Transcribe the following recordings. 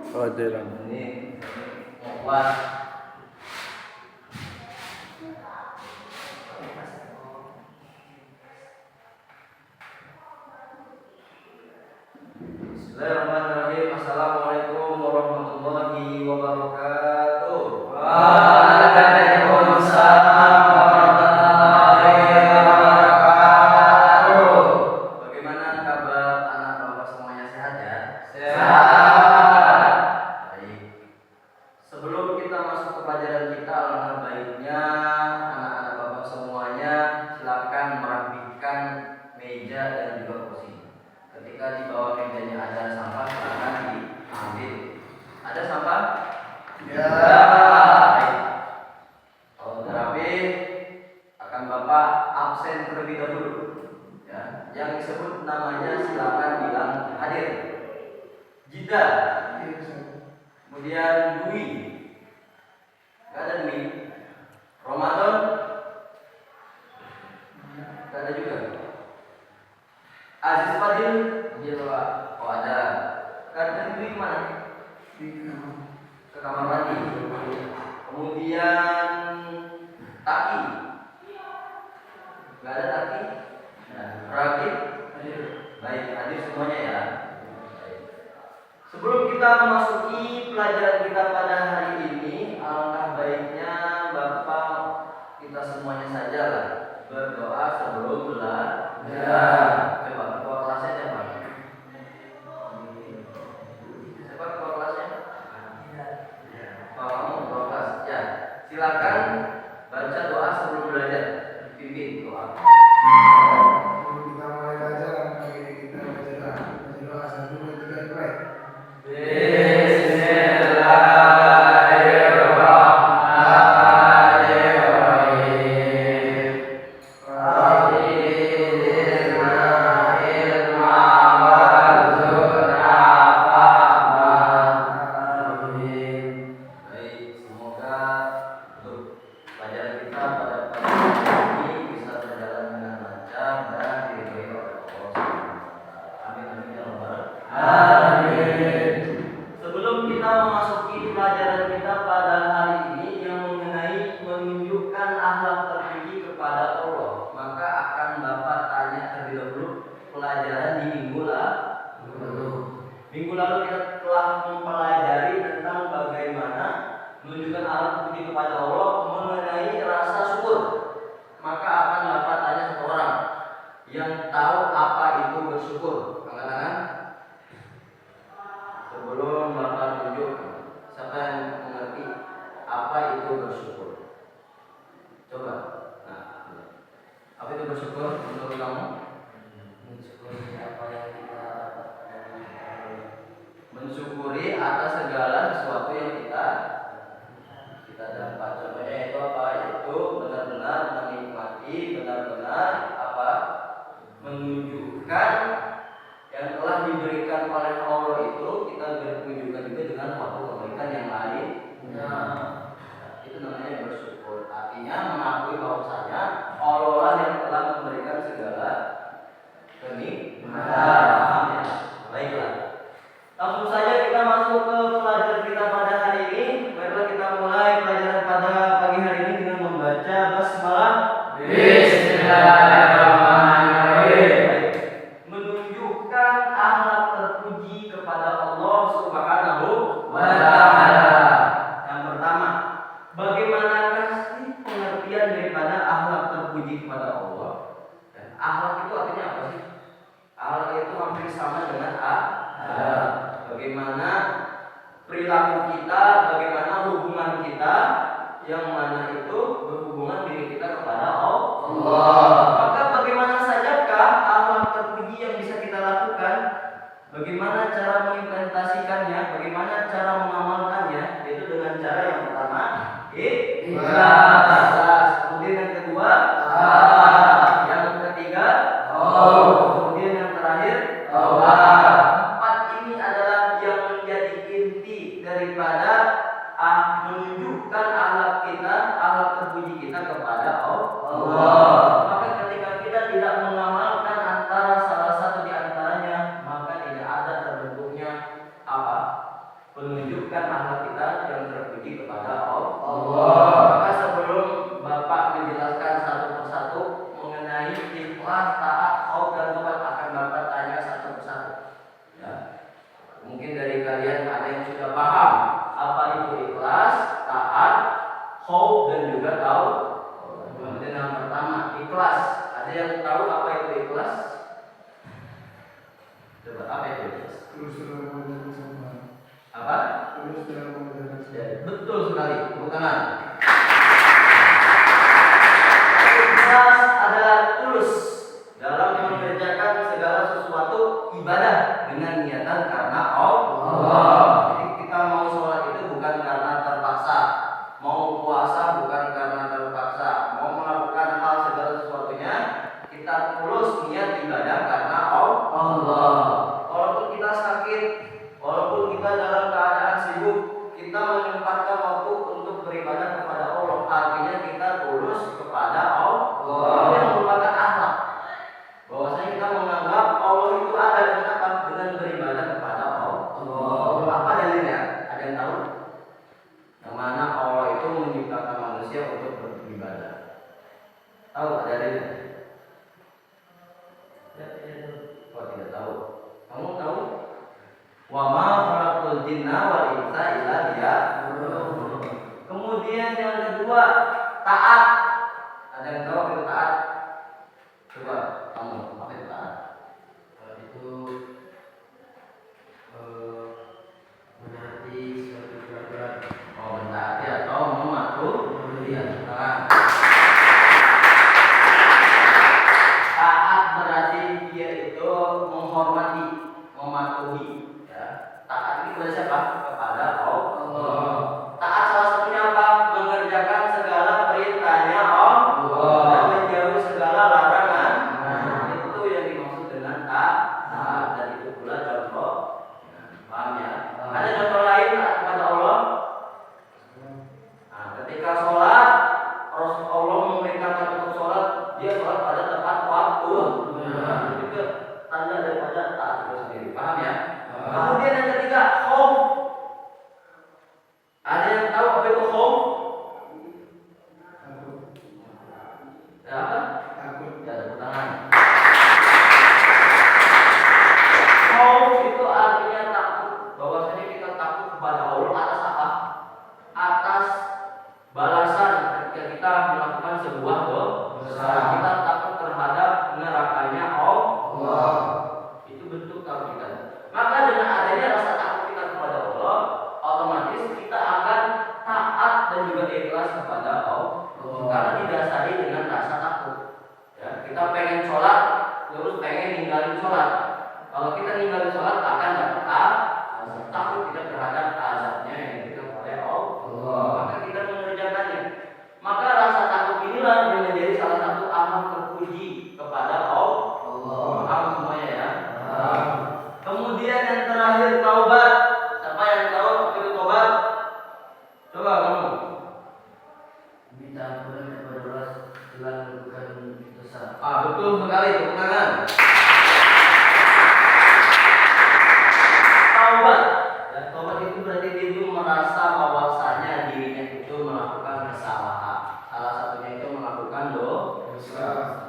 Qadiran. Ini kuat. Bismillahirrahmanirrahim. Assalamualaikum warahmatullahi wabarakatuh. Waalaikumsalam warahmatullahi wabarakatuh. Bagaimana kabar anak bapak semuanya, sehat ya? Sehat. Baik. Sebelum kita masuk ke pelajaran kita, alangkah baiknya anak-anak bapak semuanya silakan merapikan meja dan juga kursi. Ketika di bawah mejanya ada sampah, silakan diambil. Ada sampah? Ya. Baik. Kalau sudah rapi, akan bapak absen terlebih dahulu. Ya, yang disebut namanya silakan bilang hadir. Jida. Kemudian Dwi. Gak ada Dwi. Ramadan. Gak ada juga. Aziz Fadil. Iya Pak. Oh ada. Kan Dwi kemana? Ke kamar mandi. Kemudian Taki. Gak ada Taki. Nah, Rakib. Baik, hadir semuanya ya. Sebelum kita memasuki pelajaran kita pada hari ini, alangkah baiknya Bapak kita semuanya sajalah berdoa sebelum belajar. Coba ketua kelasnya siapa? Siapa ketua kelasnya? Oh, kamu ketua kelas. Ya, silakan baca doa sebelum belajar. Pimpin doa. Sebelum kita mulai belajar, kali ini kita baca doa 1, 2, 3 mulai. Bismillahirrahmanirrahim. Rabbi zidna ilma warzuqna fahma. Amin. Baik, semoga untuk pelajaran kita pada pagi ini bisa berjalan dengan lancar dan diridhoi oleh Allah Subhanahu wa Ta'ala. Amin amin ya rabbal Amin. Sebelum kita memasuki pelajaran kita pada hari ini yang mengenai menunjukkan akhlak terpuji kepada Allah, maka akan Bapak tanya terlebih dahulu pelajaran di minggu lalu. Minggu lalu kita telah mempelajari tentang bagaimana menunjukkan akhlak terpuji kepada Allah mengenai rasa syukur. Maka akan Bapak tanya satu orang yang tahu apa itu bersyukur. Angkat tangan. Sebelum Bapak tunjuk, siapa yang mengerti apa itu bersyukur? Coba. Nah, apa itu bersyukur menurut kamu? Mensyukuri apa yang kita Mensyukuri atas segala sesuatu yang kita dapat. Contohnya itu apa? Itu benar-benar menikmati, benar-benar apa? Menunjukkan yang telah diberikan oleh Allah itu kita bertunjukkan juga dengan suatu kebaikan yang lain. Nah, itu namanya bersyukur. Artinya mengakui bahwasanya Allah lah yang telah memberikan segala kenikmatan. Ya. Baiklah. Langsung saja kita masuk ke pelajaran kita pada hari ini. Baiklah kita mulai pelajaran pada pagi hari ini dengan membaca basmalah. Bismillahirrahmanirrahim. Baik. Menunjukkan akhlak terpuji kepada Allah Subhanahu Wa ta'ala. Yang pertama, bagaimanakah sih pengertian daripada akhlak terpuji kepada Allah? Dan akhlak itu artinya apa sih? Akhlak itu hampir sama dengan adab. Bagaimana perilaku kita, bagaimana hubungan kita, yang mana itu berhubungan diri kita kepada Allah. Maka bagaimana sajakah akhlak terpuji yang bisa kita lakukan? Bagaimana cara mengimplementasikannya? Bagaimana cara mengamalkannya? Yaitu dengan cara yang pertama, ikhlas. Kemudian yang kedua, yang ketiga, kemudian yang terakhir, empat ini adalah yang menjadi inti daripada menunjukkan akhlak kita, akhlak terpuji kita kepada Allah. Maka ketika kita tidak mengamalkan antara salah satu di antaranya, maka tidak ada terbentuknya apa? Penunjukan ikhlas, taat, khauf dan tobat akan Bapak tanya satu persatu. Ya. Mungkin dari kalian ada yang sudah paham apa itu ikhlas, taat, khauf dan juga tahu. Kemudian yang pertama ikhlas. Ada yang tahu apa itu ikhlas? Coba apa itu ikhlas? Tulus dalam mengerjakan semua. Apa? Tulus dalam mengerjakan semua. Ya, betul sekali. Tepuk tangan. Ikhlas adalah tulus dalam mengerjakan segala sesuatu ibadah dengan niatan karena Allah. Jadi kita mau sholat itu bukan karena terpaksa, mau puasa bukan karena terpaksa, mau melakukan hal segala sesuatunya kita tulus niat ibadah karena Allah. Walaupun kita sakit, walaupun kita dalam keadaan sibuk, kita menyempatkan waktu untuk beribadah kepada Allah. Artinya kita tulus kepada Allah. Itu yang merupakan akhlak. Bahwasanya kita menganggap Allah itu ada dengan apa? Dengan beribadah kepada Allah. Apa dalilnya? Ada yang tahu? Yang mana Allah itu menciptakan manusia untuk beribadah. Tahu ada dalilnya? Oh tidak tahu. Kamu tahu? Wa ma khalaqtul jinna wal insa illa liya'budun. Kemudian yang kedua, taat. Ada yang tahu apa itu taat? Coba kamu, apa itu taat? Itu menaati suatu peraturan. Oh, mentaati atau mematuhi aturan. Taat berarti dia itu menghormati, mematuhi. Ya. Taat ini kepada siapa? Kepada Allah. Taat salah satunya apa? Mengerjakan segala perintahnya Allah dan menjauhi segala larangan. Itu yang dimaksud dengan taat. Dan itu pula contoh. Paham ya? Ada contoh lain taat kepada Allah? Nah, ketika sholat, Allah memerintahkan untuk sholat, dia sholat pada tepat waktu. Itu tanda daripada taat itu sendiri. Paham ya? Kemudian yang ketiga, khauf. Ada yang tahu apa itu khauf? Takut. Ya apa? Takut. Ya, tepuk tangan. Khauf itu artinya takut. Bahwasanya kita takut kepada Allah atas apa? Atas balasan ketika kita melakukan sebuah dosa. Kita takut terhadap nerakanya Allah. Itu bentuk takut kita. Maka dengan adanya rasa takut kita kepada Allah, otomatis kita akan taat dan juga ikhlas kepada Allah. Karena didasari dengan rasa takut. Ya, kita pengen sholat, terus pengen ninggalin sholat. Kalau kita ninggalin sholat akan dapat takut kita terhadap azabnya yang diberikan oleh Allah. Maka kita mengerjakannya. Maka rasa takut inilah yang menjadi salah satu amal terpuji kepada Allah. Paham semuanya ya? Kemudian yang terakhir taubat. Siapa yang tahu apa itu taubat? Coba kamu. Minta ampunan kepada Allah setelah melakukan dosa. Betul sekali, tepuk tangan. Taubat. Dan taubat itu berarti dia itu merasa bahwasanya dirinya itu melakukan kesalahan. Salah satunya itu melakukan dosa.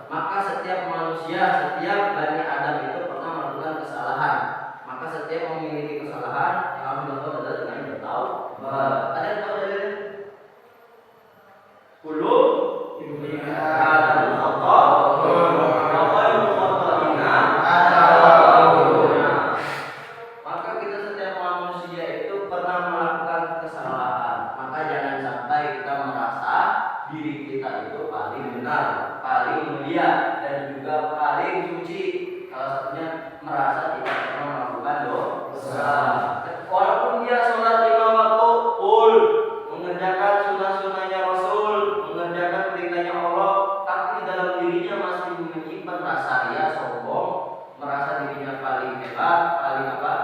Maka setiap manusia, setiap Bani Adam itu pernah melakukan kesalahan. Maka setiap memiliki kesalahan yang harus dilakukan adalah dengan bertaubat. Ada yang tahu dalilnya? Kullu Adam khata wa khairul khata'ina at-tawwabun. Maka kita setiap manusia itu pernah melakukan kesalahan. Maka jangan sampai kita merasa diri kita itu paling benar, paling mulia dan juga paling suci. Salah satunya merasa tidak pernah melakukan dosa. Walaupun dia sholat 5 waktu full, mengerjakan sunnah-sunnahnya Rasul, mengerjakan perintahnya Allah, tapi dalam dirinya masih menyimpan rasa ria, sombong, merasa dirinya paling hebat, paling apa,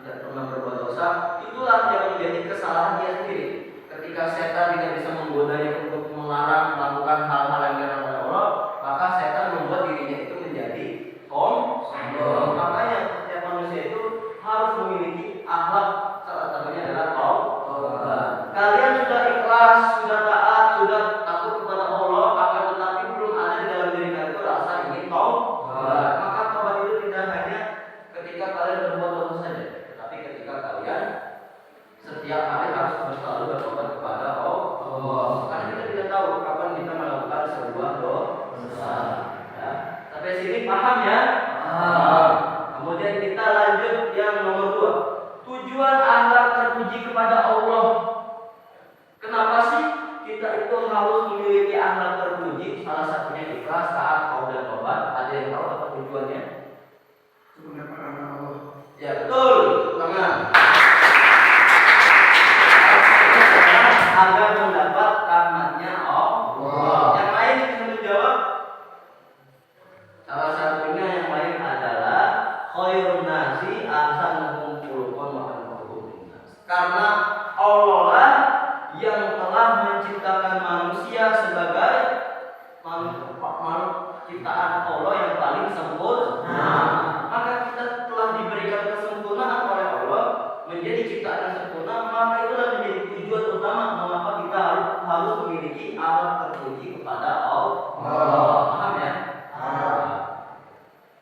tidak pernah berbuat dosa. Itulah yang menjadi kesalahan dia sendiri. Ketika setan tidak bisa menggodanya untuk melarang melakukan hal-hal yang dilarang oleh Allah, maka setan membuat dirinya itu menjadi sombong. sini paham ya? Paham. Kemudian kita lanjut yang nomor 2. Tujuan akhlak terpuji kepada Allah. Kenapa sih kita itu harus memiliki akhlak terpuji? Salah satunya ikhlas, taat, taubat dan tobat. Ada yang tahu apa tujuannya? Untuk mendapat rahmat Allah. Ya betul, tangan. Agar mendapat rahmatnya Allah. Yang lain bisa menjawab. Salah satunya yang lain adalah khairun nasi ahsanuhum khuluqan wa anfa'uhum linnas. Karena Allah lah yang telah menciptakan manusia sebagai makhluk ciptaan Allah yang paling sempurna. Maka kita telah diberikan kesempurnaan oleh Allah menjadi ciptaan yang sempurna, maka itulah menjadi tujuan utama mengapa kita harus memiliki akhlak terpuji kepada Allah. Paham ya?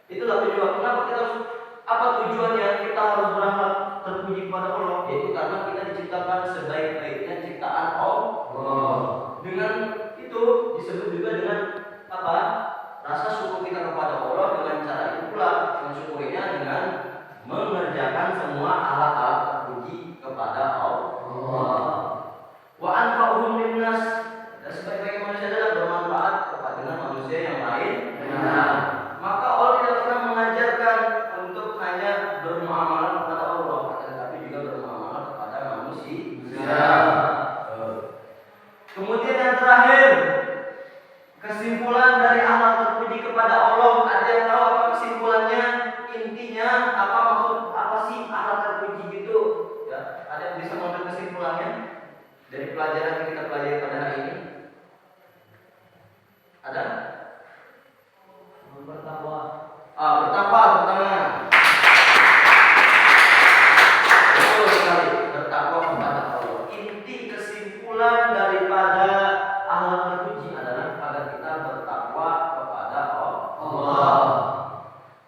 Itulah tujuan. Kenapa kita harus, apa tujuannya kita harus berakhlak terpuji kepada Allah? Yaitu karena kita diciptakan sebaik-baiknya ciptaan Allah. Dengan itu disebut juga dengan apa? Rasa syukur kita kepada Allah. Dengan cara itu pula mensyukurinya dengan mengerjakan semua alat-alat terpuji kepada Allah. Wa anfa'uhum linnas, dan sebaik-baik manusia adalah bermanfaat kepada manusia yang lain. Maka Allah tidak pernah mengajarkan untuk hanya bermuamalah kepada Allah, tetapi juga bermuamalah kepada manusia. Kemudian yang terakhir, kesimpulan dari akhlak terpuji kepada Allah. Ada yang tahu apa kesimpulannya? Intinya apa, maksud apa sih akhlak terpuji itu? Ya, ada yang bisa mengambil kesimpulannya dari pelajaran yang kita pelajari pada hari ini? Ada? Bertakwa. Bertakwa pertama. Betul sekali, bertakwa kepada Allah. Inti kesimpulan daripada akhlak terpuji adalah agar kita bertakwa kepada Allah.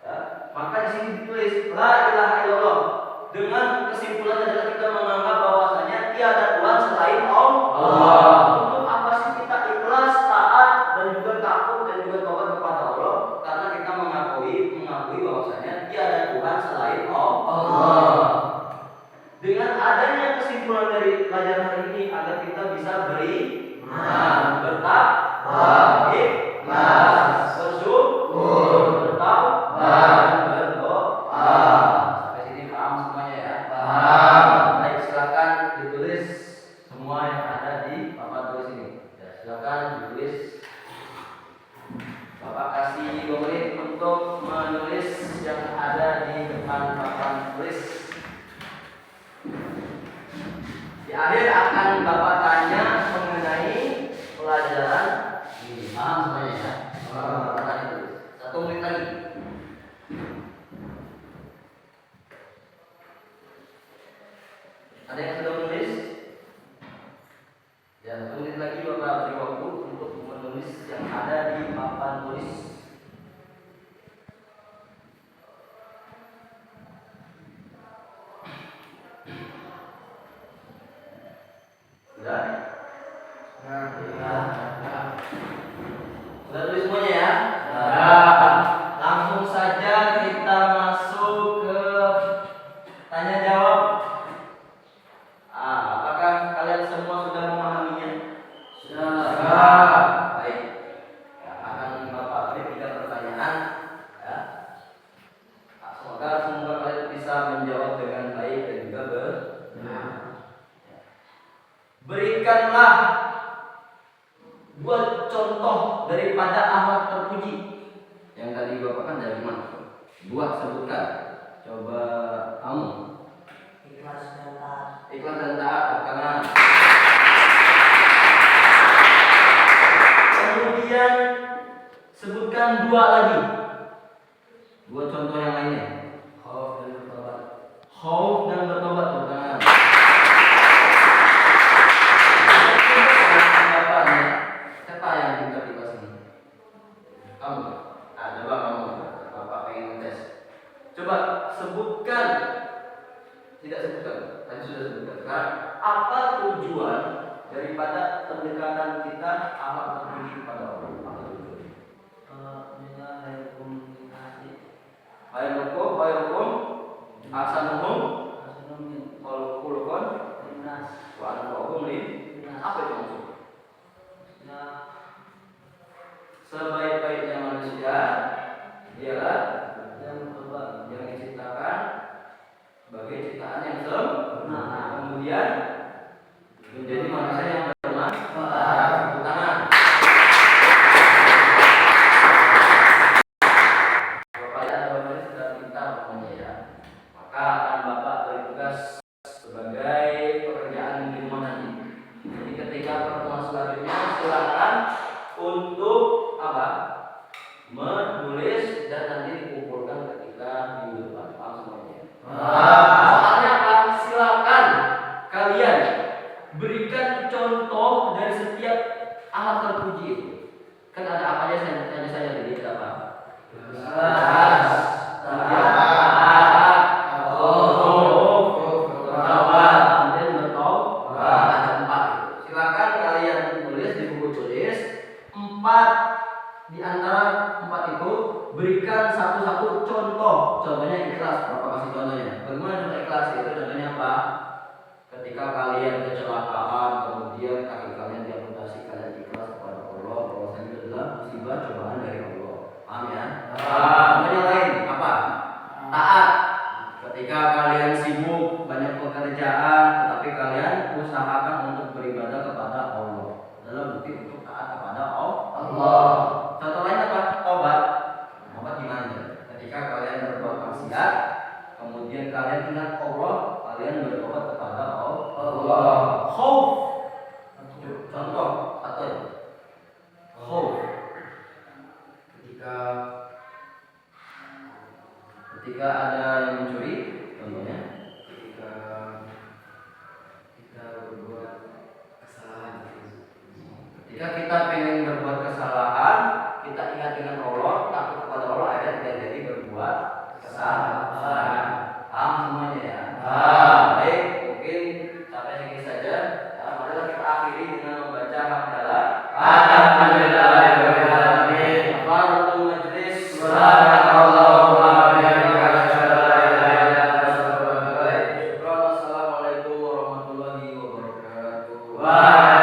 Ya, maka di sini ditulis la ilaha illallah. Dengan kesimpulan adalah kita menganggap bahwasanya tiada Tuhan selain Allah. Untuk apa sih kita ikhlas, taat dan juga takut dan juga tobat kepada Allah? Karena kita mengakui bahwasanya tiada Tuhan selain Allah. Dengan adanya kesimpulan dari pelajaran hari ini agar kita bisa bertakwa, ikhlas, bersyukur, bertaubat, dan berdoa. Sampai sini paham semuanya ya? Paham. Baik, silakan ditulis semua yang ada di papan tulis ini. Ya, silakan ditulis. Bapak kasih 2 menit untuk menulis yang ada di depan papan tulis. Di akhir akan Bapak tanya mengenai pelajaran ini. Paham semuanya ya? Bapak tulis. 1 menit lagi. Ada yang sudah menulis? Ya, 1 menit lagi Bapak beri waktu untuk menulis yang ada di papan tulis. Sudah? Sudah tulis semuanya ya? Langsung saja kita masuk ke tanya jawab. Apakah kalian semua sudah memahaminya? Sudah. Baik. Ya, akan Bapak beri 3 pertanyaan. Ya. Semoga kalian bisa menjawab dengan baik dan juga benar. Berikanlah 2 contoh daripada akhlak terpuji. Yang tadi Bapak kan dari mana? 2 sebutkan. Coba kamu. Ikhlas dan taat. Ikhlas dan taat, kanan. Kemudian sebutkan 2 lagi. 2 contoh yang lainnya. Khauf dan bertobat. Khauf dan bertobat, kanan. Siapa yang pintar di kelas ini? Kamu. Coba kamu. Bapak pengen tes. Coba sebutkan. Tidak sebutkan. Tadi sudah sebutkan. Sekarang apa tujuan daripada pendekatan kita akhlak terpuji kepada Allah? Apa tujuan? Minna khairukum yang diciptakan sebagai ciptaan yang sempurna. Kemudian menjadi manusia yang bermanfaat. Tepuk tangan. Bapak dan Bapak sudah pintar pokoknya ya. Maka akan Bapak bertugas sebagai pekerjaan di rumah nanti. Jadi ketika pertemuan selanjutnya silakan untuk apa? Menulis dan nanti dikumpulkan ketika minggu depan. Paham semuanya? Soalnya apa? Silakan kalian berikan contoh dari setiap alat terpuji itu. Kan ada apa aja saya tanya saya tadi apa? Beras, ada 4 itu. Silakan kalian tulis di buku tulis 4 di antara 4 itu berikan satu-satu contoh. Contohnya ikhlas. Bapak kasih contohnya. Bagaimana contoh ikhlas itu? Contohnya apa? Ketika kalian kecelakaan, kemudian kaki kalian diamputasi, kalian ikhlas kepada Allah bahwasanya itu adalah musibah cobaan dari Allah. Paham ya? Contohnya lain apa? Taat. Ketika kalian sibuk banyak pekerjaan, tetapi kalian usahakan untuk beribadah kepada Allah. Adalah bukti untuk taat kepada Allah. Contoh lain apa? Tobat. Tobat gimana? Ketika kalian berbuat maksiat, kemudian kalian ingat Allah, kalian bertobat kepada Allah. Khauf. Contoh satu ya. Khauf. Ketika ada yang mencuri, contohnya ketika kita berbuat kesalahan. Ketika kita pengen berbuat kesalahan, kita ingat dengan Allah, takut kepada Allah, akhirnya tidak jadi berbuat kesalahan. Paham semuanya ya? Baik, mungkin sampai sini saja. Ya, marilah kita akhiri dengan membaca hamdalah. Alhamdulillahirabbil alamin. Kafaratul majlis. Subhanakallahumma wa bihamdika asyhadu an la ilaha illa anta astaghfiruka wa atubu ilaik. Assalamualaikum warahmatullahi wabarakatuh.